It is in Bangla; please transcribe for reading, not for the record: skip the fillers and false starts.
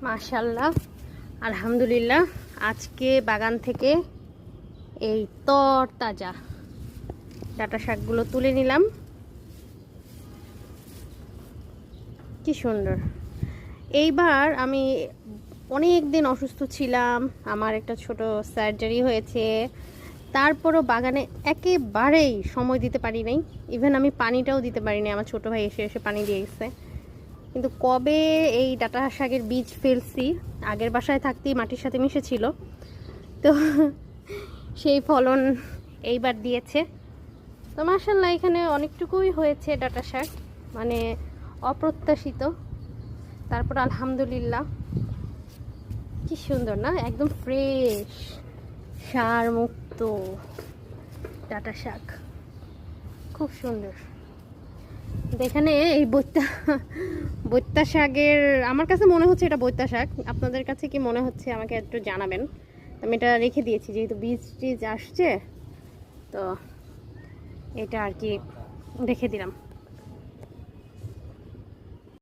মাশাআল্লাহ, আলহামদুলিল্লাহ। আজকে বাগান থেকে এই তরতাজা ডাঁটা শাকগুলো তুলে নিলাম। কি সুন্দর। এইবার আমি অনেক দিন অসুস্থ ছিলাম, আমার একটা ছোট সার্জারি হয়েছে, তারপরও বাগানে একেবারেই সময় দিতে পারি নাই। ইভেন আমি পানিটাও দিতে পারি নাই, আমার ছোট ভাই এসে এসে পানি দিয়ে গেছে। কিন্তু কবে এই ডাঁটা শাকের বীজ ফেলছি, আগের বাসায় থাকতেই মাটির সাথে মিশে ছিল, তো সেই ফলন এইবার দিয়েছে। তো মাশাআল্লাহ এখানে অনেকটুকুই হয়েছে ডাঁটা শাক, মানে অপ্রত্যাশিত। তারপর আলহামদুলিল্লাহ, কি সুন্দর না, একদম ফ্রেশ সার মুক্ত ডাঁটা শাক, খুব সুন্দর। এখানে এই বৈত্যা শাকের, আমার কাছে মনে হচ্ছে এটা বৈত্যা শাক, আপনাদের কাছে কি মনে হচ্ছে আমাকে একটু জানাবেন। আমি এটা রেখে দিয়েছি যেহেতু বীজ টিজ আসছে, তো এটা আর কি রেখে দিলাম।